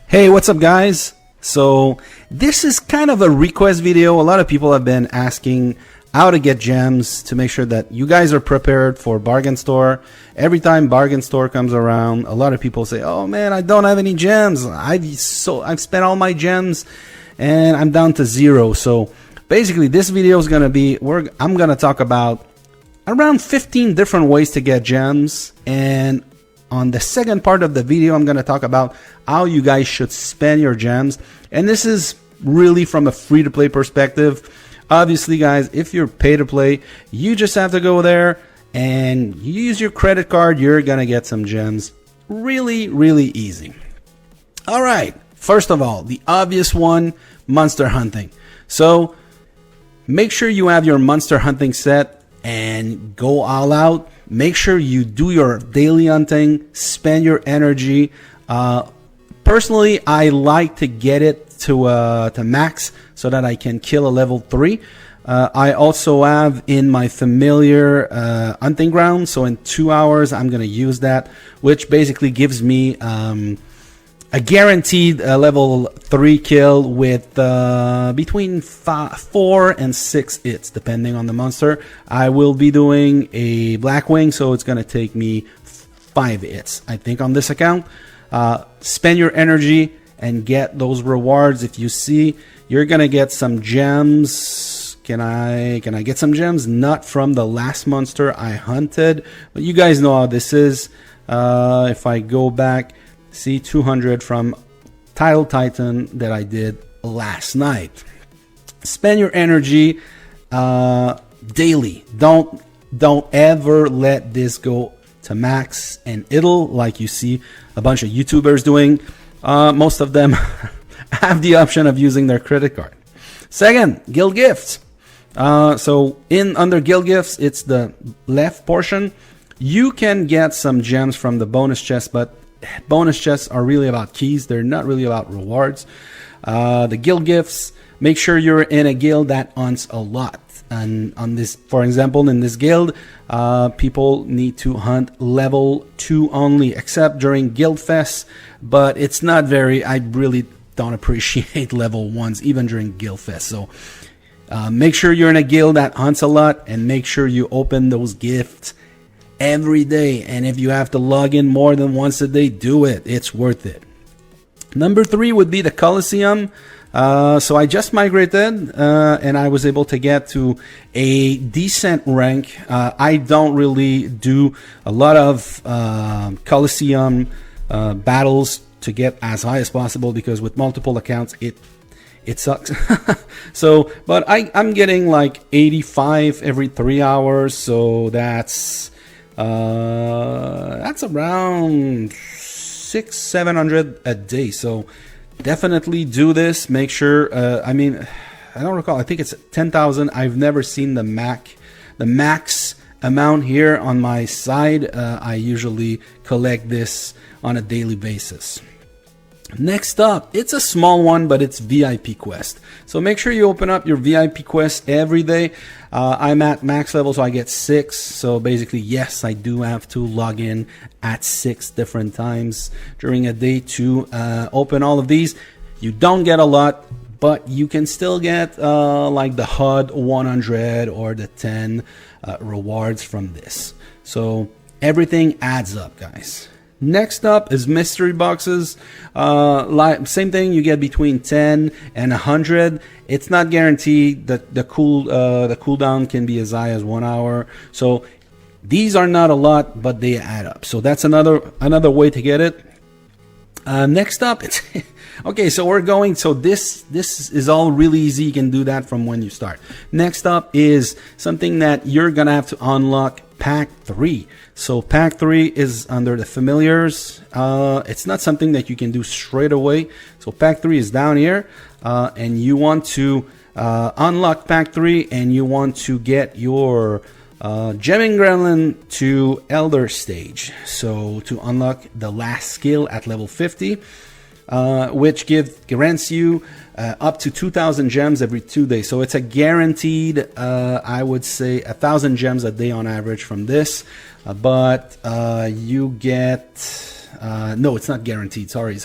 Hey, what's up guys? So this is kind of a request video. A lot of people have been asking how to get gems to make sure that you guys are prepared for bargain store. Every time bargain store comes around, a lot of people say, oh man, I don't have any gems. I've spent all my gems and I'm down to zero. So basically this video is going to be, I'm going to talk about around 15 different ways to get gems, and on the second part of the video, I'm going to talk about how you guys should spend your gems. And this is really from a free-to-play perspective. Obviously, guys, if you're pay-to-play, you just have to go there and use your credit card. You're going to get some gems really, really easy. All right. First of all, the obvious one, monster hunting. So make sure you have your monster hunting set and go all out. Make sure you do your daily hunting, spend your energy. Personally, I like to get it to max so that I can kill a level 3. I also have in my familiar hunting ground, so in 2 hours I'm going to use that, which basically gives me a guaranteed level 3 kill with between 4 and 6 hits depending on the monster. I will be doing a Blackwing, so it's gonna take me 5 hits I think on this account. Spend your energy and get those rewards. If you see you're gonna get some gems, can I get some gems? Not from the last monster I hunted, but you guys know how this is. If I go back, see 200 from Tile Titan that I did last night. Spend your energy daily. Don't ever let this go to max and idle like you see a bunch of YouTubers doing. Most of them have the option of using their credit card. Second, guild gifts. So under guild gifts, it's the left portion. You can get some gems from the bonus chest, but bonus chests are really about keys. They're not really about rewards. The guild gifts, make sure you're in a guild that hunts a lot. And on this, for example, in this guild, people need to hunt level 2 only, except during guild fest. But it's not very, I really don't appreciate level 1s even during guild fest. So make sure you're in a guild that hunts a lot, and make sure you open those gifts every day. And if you have to log in more than once a day, do it. It's worth it. Number 3 would be the Coliseum. So I just migrated and I was able to get to a decent rank. I don't really do a lot of Coliseum battles to get as high as possible, because with multiple accounts it sucks. So but I'm getting like 85 every 3 hours, so that's around 600-700 a day. So definitely do this. Make sure I mean, I don't recall, I think it's 10,000. I've never seen the max amount here on my side. I usually collect this on a daily basis. Next up, it's a small one, but it's VIP quest. So make sure you open up your VIP quest every day. I'm at max level, so I get 6. So basically, yes, I do have to log in at 6 different times during a day to open all of these. You don't get a lot, but you can still get like the HUD 100 or the 10 rewards from this. So everything adds up, guys. Next up is mystery boxes. Same thing, you get between 10 and 100. It's not guaranteed. The cooldown can be as high as 1 hour. So these are not a lot, but they add up. So that's another way to get it. Next up, it's okay. So we're going. So this is all really easy. You can do that from when you start. Next up is something that you're gonna have to unlock. Pack 3. So pack 3 is under the familiars. It's not something that you can do straight away. So pack 3 is down here, and you want to unlock pack 3, and you want to get your Gemming Gremlin to Elder stage. So to unlock the last skill at level 50, which grants you up to 2,000 gems every 2 days. So it's a guaranteed, I would say 1,000 gems a day on average from this. But you get, no, it's not guaranteed. Sorry.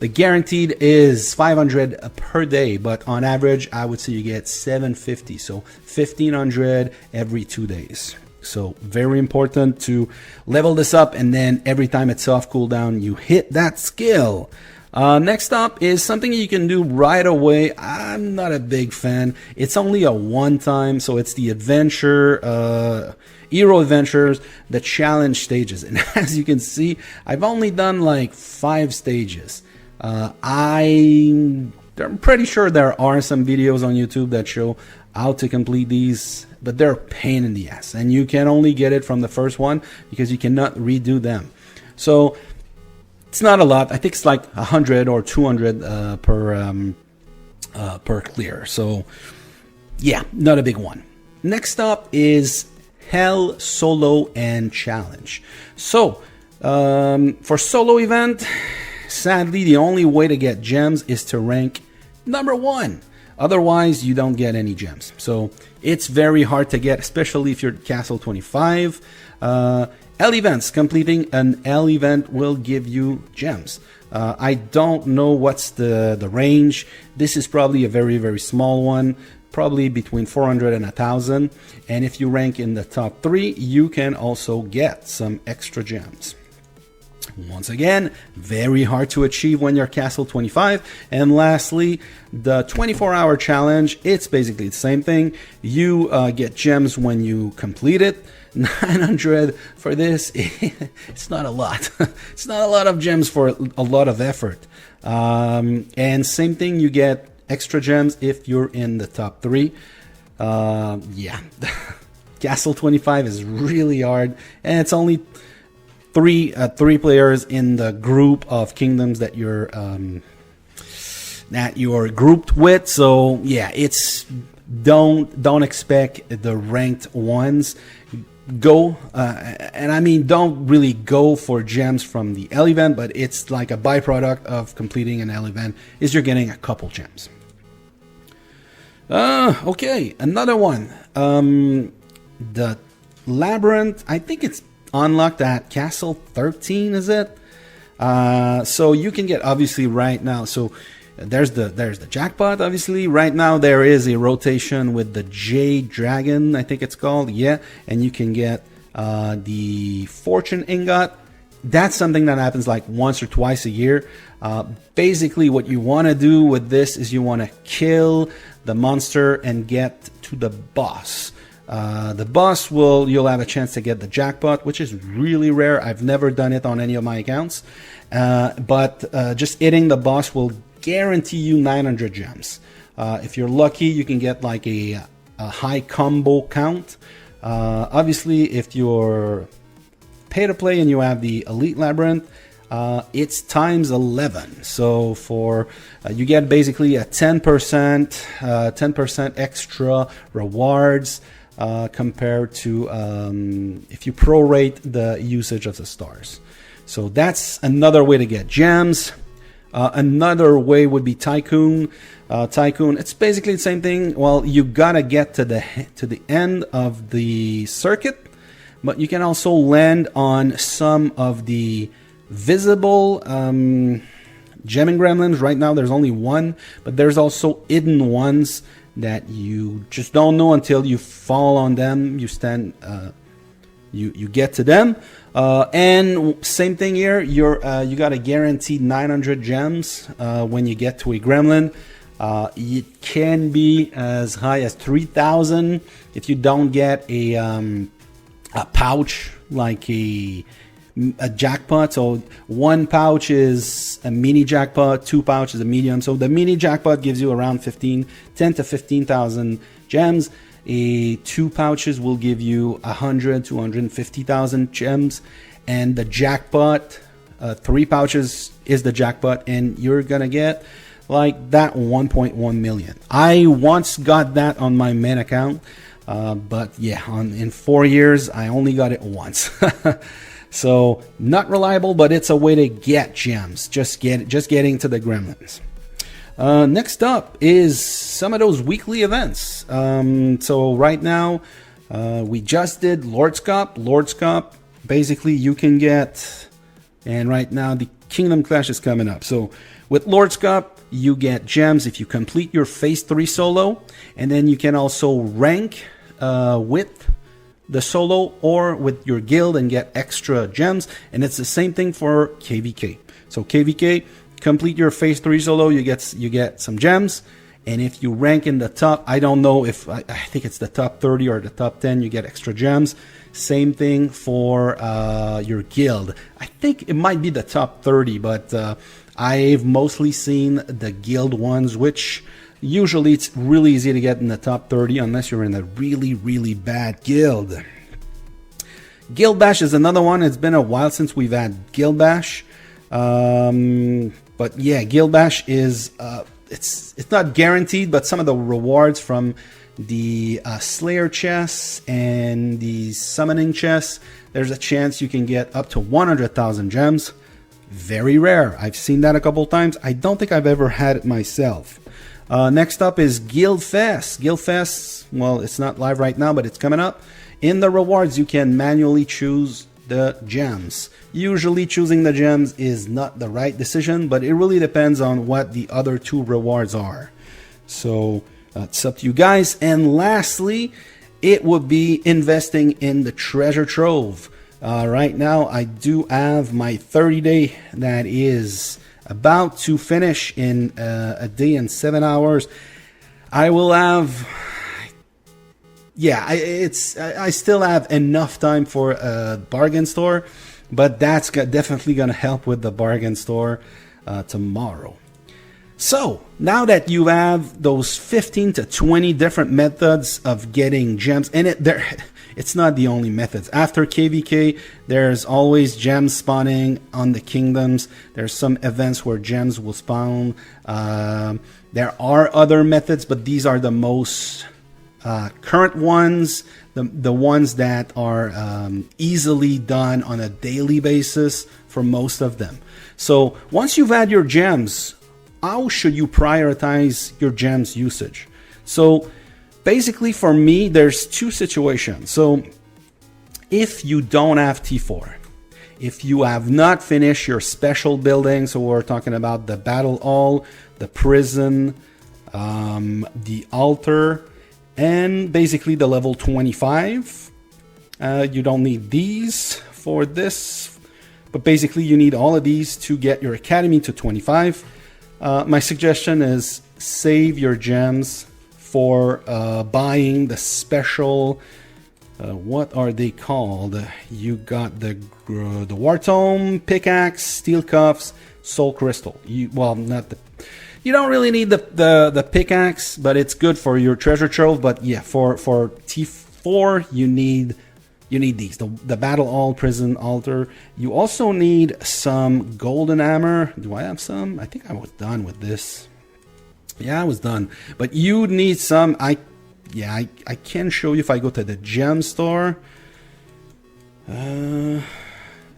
The guaranteed is 500 per day, but on average, I would say you get 750. So 1500 every 2 days. So very important to level this up, and then every time it's off cooldown, you hit that skill. Next up is something you can do right away. I'm not a big fan. It's only a one time, so it's the adventure, Hero Adventures, the challenge stages. And as you can see, I've only done like 5 stages. I'm pretty sure there are some videos on YouTube that show how to complete these, but they're a pain in the ass, and you can only get it from the first one because you cannot redo them. So it's not a lot. I think it's like 100 or 200 per clear. So yeah, not a big one. Next up is Hell Solo and Challenge. So for solo event, sadly, the only way to get gems is to rank number 1. Otherwise, you don't get any gems. So it's very hard to get, especially if you're Castle 25. L events, completing an L event will give you gems. I don't know what's the range. This is probably a very, very small one, probably between 400 and 1,000. And if you rank in the top 3, you can also get some extra gems. Once again, very hard to achieve when you're Castle 25. And lastly, the 24-hour challenge, it's basically the same thing. You get gems when you complete it. 900 for this, it's not a lot. It's not a lot of gems for a lot of effort. And same thing, you get extra gems if you're in the top 3. Yeah, Castle 25 is really hard, and it's only three players in the group of kingdoms that you're grouped with. So yeah, it's don't expect the ranked ones. Go and I mean, don't really go for gems from the L event, but it's like a byproduct of completing an L event is you're getting a couple gems. Okay, another one. The Labyrinth, I think it's unlocked at Castle 13, is it? So you can get, obviously right now, so there's the jackpot. Obviously right now there is a rotation with the Jade Dragon, I think it's called, yeah, and you can get the Fortune Ingot. That's something that happens like once or twice a year. Basically what you want to do with this is you want to kill the monster and get to the boss. The boss you'll have a chance to get the jackpot, which is really rare. I've never done it on any of my accounts, but just hitting the boss will guarantee you 900 gems. If you're lucky, you can get like a high combo count. Obviously, if you're pay to play and you have the Elite Labyrinth, it's times 11. So for you get basically a 10% extra rewards compared to if you prorate the usage of the stars. So that's another way to get gems. Another way would be Tycoon. Tycoon, it's basically the same thing. Well, you gotta get to the end of the circuit, but you can also land on some of the visible gemming gremlins. Right now there's only one, but there's also hidden ones that you just don't know until you fall on them. You stand, you get to them, and same thing here. You got a guaranteed 900 gems when you get to a gremlin. It can be as high as 3,000 if you don't get a pouch like a jackpot. So one pouch is a mini jackpot, 2 pouches a medium. So the mini jackpot gives you around 10 to 15,000 gems. 2 pouches will give you 100 to 150,000 gems, and the jackpot, 3 pouches is the jackpot, and you're gonna get like that 1.1 million. I once got that on my main account, but yeah, in 4 years I only got it once. So not reliable, but it's a way to get gems. Just getting to the gremlins. Next up is some of those weekly events. So right now we just did Lord's Cup. Lord's Cup, basically you can get, and right now the Kingdom Clash is coming up. So With Lord's Cup, you get gems if you complete your phase 3 solo, and then you can also rank with the solo or with your guild and get extra gems. And it's the same thing for KVK. So KVK, complete your phase 3 solo, you get some gems. And if you rank in the top, I don't know if I think it's the top 30 or the top 10, you get extra gems. Same thing for your guild. I think it might be the top 30, but I've mostly seen the guild ones, which usually it's really easy to get in the top 30 unless you're in a really, really bad guild. Guild Bash is another one. It's been a while since we've had Guild Bash. But yeah, Guild Bash is... It's not guaranteed, but some of the rewards from the Slayer chests and the Summoning chests, there's a chance you can get up to 100,000 gems. Very rare. I've seen that a couple times. I don't think I've ever had it myself. Next up is Guild Fest. Guild Fest, well, it's not live right now, but it's coming up. In the rewards, you can manually choose the gems. Usually choosing the gems is not the right decision, but it really depends on what the other two rewards are. So it's up to you guys. And lastly, it would be investing in the treasure trove. Right now, I do have my 30-day that is about to finish in a day and 7 hours. I will have... Yeah, I still have enough time for a bargain store, but that's definitely going to help with the bargain store tomorrow. So, now that you have those 15 to 20 different methods of getting gems, and it's not the only methods. After KVK, there's always gems spawning on the kingdoms. There's some events where gems will spawn. There are other methods, but these are the most... current ones, the ones that are easily done on a daily basis for most of them. So once you've had your gems, how should you prioritize your gems usage? So basically for me, there's two situations. So if you don't have T4, if you have not finished your special building, so we're talking about the battle hall, the prison, the altar, and basically the level 25. You don't need these for this, but basically you need all of these to get your academy to 25. My suggestion is save your gems for buying the special, what are they called? You got the War Tome, Pickaxe, Steel Cuffs, Soul Crystal. You don't really need the pickaxe, but it's good for your treasure trove. But yeah, for T4, you need these. The Battle Hall, Prison, Altar. You also need some golden hammer. Do I have some? I think I was done with this. Yeah, I was done. But you need some. I can show you if I go to the gem store.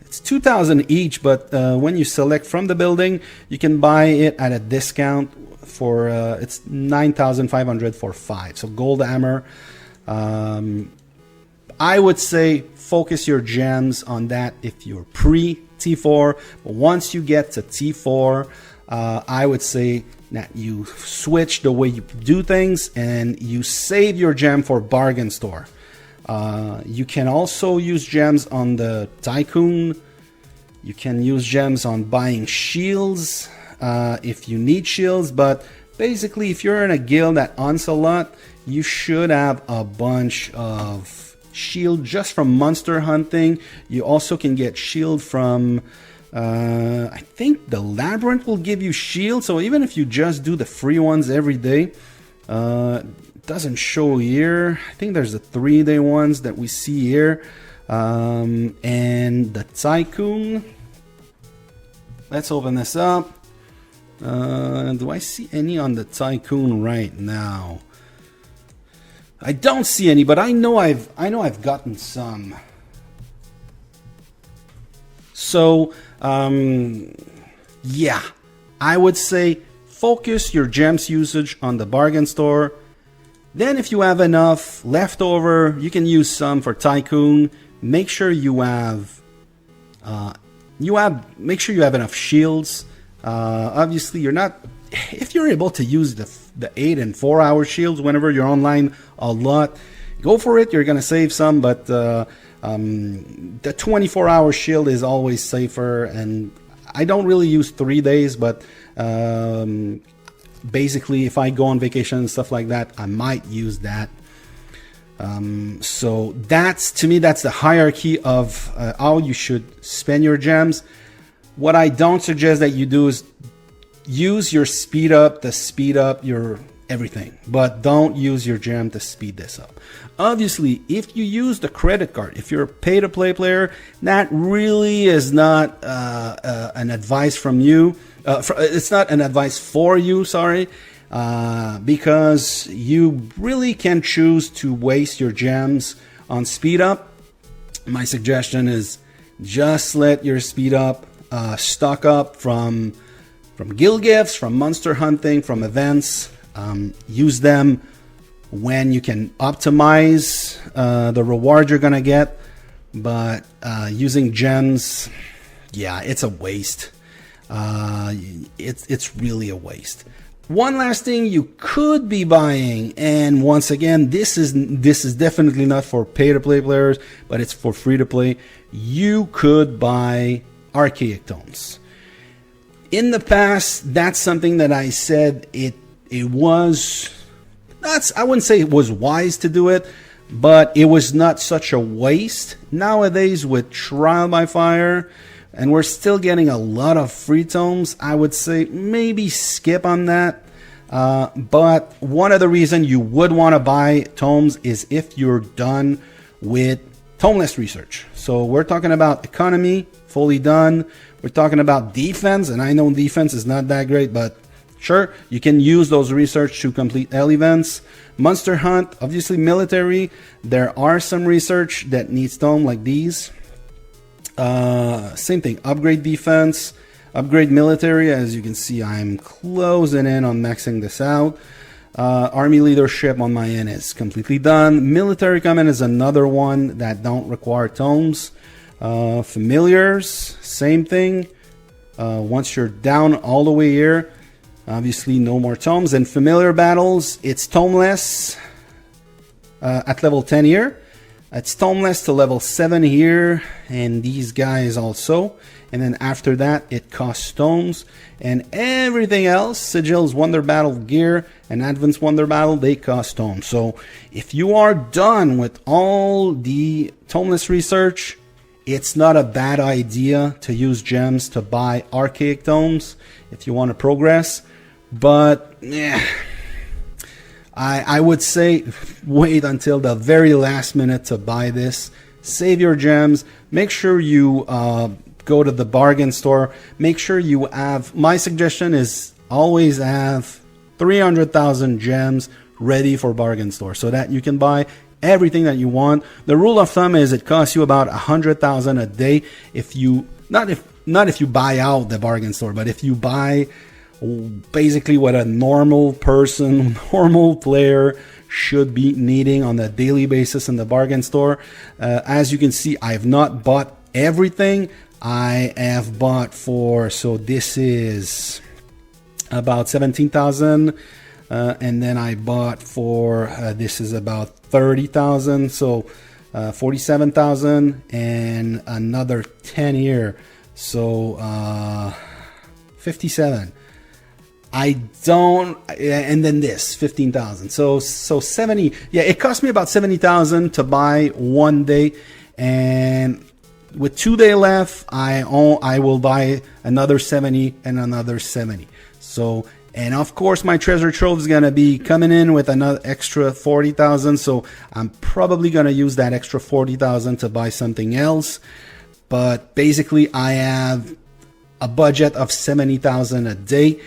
It's 2,000 each, but when you select from the building, you can buy it at a discount for it's 9,500 for 5. So gold hammer. I would say focus your gems on that if you're pre T4. But once you get to T4, I would say that you switch the way you do things and you save your gem for bargain store. You can also use gems on the Tycoon. You can use gems on buying shields if you need shields. But basically, if you're in a guild that hunts a lot, you should have a bunch of shield just from monster hunting. You also can get shield from... I think the Labyrinth will give you shield. So even if you just do the free ones every day... doesn't show here. I think there's the 3-day ones that we see here, and the Tycoon. Let's open this up. Do I see any on the Tycoon right now? I don't see any, but I know I've gotten some. So yeah, I would say focus your gems usage on the bargain store. Then if you have enough left over, you can use some for Tycoon. Make sure you have enough shields. Obviously, you're not. If you're able to use the 8 and 4 hour shields whenever you're online a lot, go for it. You're gonna save some, but the 24-hour shield is always safer. And I don't really use 3 days, but basically, if I go on vacation and stuff like that, I might use that. So that's, to me, that's the hierarchy of how you should spend your gems. What I don't suggest that you do is use your speed up to speed up your everything, but don't use your gem to speed this up. Obviously, if you use the credit card, if you're a pay-to-play player, that really is not an advice from you. It's not an advice for you, sorry, because you really can choose to waste your gems on speed up. My suggestion is just let your speed up stock up from guild gifts, from monster hunting, from events. Use them when you can optimize the reward you're gonna get, but using gems, yeah, it's a waste. It's really a waste. One last thing you could be buying, and once again, this is definitely not for pay-to-play players, but it's for free-to-play. You could buy archaic tomes. In the past, that's something that I said it was, I wouldn't say it was wise to do it, but it was not such a waste. Nowadays, with Trial by Fire, and we're still getting a lot of free tomes, I would say maybe skip on that. But one of the reasons you would want to buy tomes is if you're done with tomeless research. So we're talking about economy, fully done. We're talking about defense, and I know defense is not that great, but sure, you can use those research to complete L events. Monster Hunt, obviously military. There are some research that needs tome like these. Same thing, upgrade defense, upgrade military. As you can see, I'm closing in on maxing this out. Army leadership on my end is completely done. Military command is another one that don't require tomes. Familiars, same thing. Once you're down all the way here, obviously no more tomes. And familiar battles, it's tomeless at level 10 here. It's tomeless to level 7 here, and these guys also. And then after that, it costs tomes. And everything else, sigils, wonder battle gear, and advanced wonder battle, they cost tomes. So if you are done with all the tomeless research, it's not a bad idea to use gems to buy archaic tomes if you want to progress. But yeah, I would say wait until the very last minute to buy this. Save your gems. Make sure you go to the bargain store. Make sure you have, my suggestion is always have 300,000 gems ready for bargain store so that you can buy everything that you want. The rule of thumb is it costs you about 100,000 a day if you not if you buy out the bargain store, but if you buy basically what a normal person, normal player should be needing on a daily basis in the bargain store. As you can see, I have not bought everything. I have bought for, so this is about 17,000. And then I bought for, this is about 30,000. So 47,000 and another 10 here. So 57. I don't, and then this 15,000. So 70. Yeah, it cost me about 70,000 to buy one day, and with 2 days left, I will buy another 70 and another 70. So, and of course, my treasure trove is gonna be coming in with another extra 40,000. So I'm probably gonna use that extra 40,000 to buy something else. But basically, I have a budget of 70,000 a day.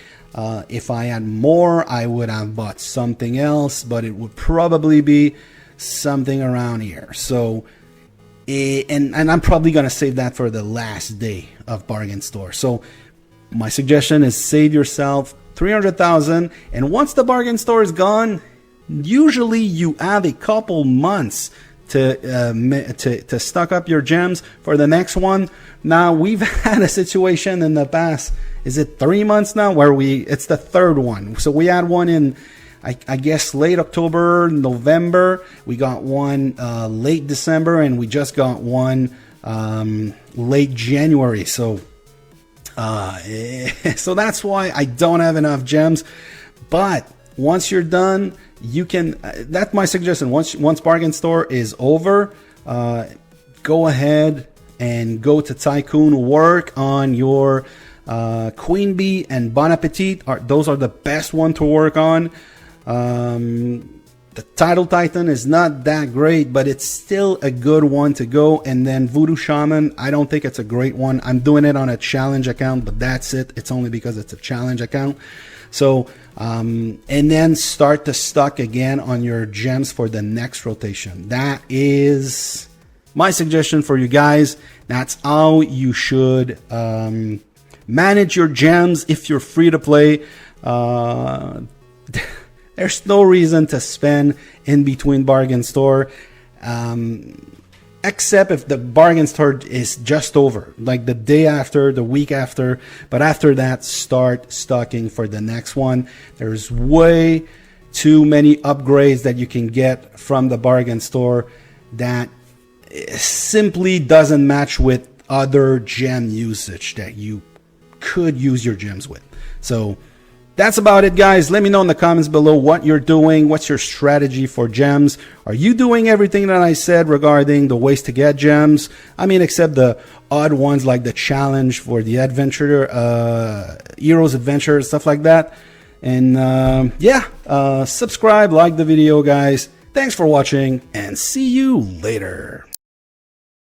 If I had more, I would have bought something else, but it would probably be something around here. So, and I'm probably going to save that for the last day of bargain store. So my suggestion is save yourself 300,000. And once the bargain store is gone, usually you have a couple months to stock up your gems for the next one. Now, we've had a situation in the past. is it 3 months now where it's the third one. So we had one in, I guess, late October, November. We got one late December, and we just got one late January. So so that's why I don't have enough gems. But once you're done, you can, that's my suggestion. Once Bargain Store is over, go ahead and go to Tycoon, work on your Queen Bee and Bon Appetit. Those are the best one to work on. The Tidal Titan is not that great, but it's still a good one to go. And then Voodoo Shaman, I don't think it's a great one. I'm doing it on a challenge account, but that's it. It's only because it's a challenge account. So, and then start to stock again on your gems for the next rotation. That is my suggestion for you guys. That's how you should manage your gems if you're free to play. There's no reason to spend in between Bargain Store, except if the Bargain Store is just over, like the day after, the week after. But after that, start stocking for the next one. There's way too many upgrades that you can get from the Bargain Store that simply doesn't match with other gem usage that you could use your gems with. So that's about it, guys. Let me know in the comments below what you're doing. What's your strategy for gems? Are you doing everything that I said regarding the ways to get gems? I mean, except the odd ones like the challenge for the adventure, Heroes Adventure, stuff like that. And yeah, subscribe, like the video, guys. Thanks for watching, and see you later.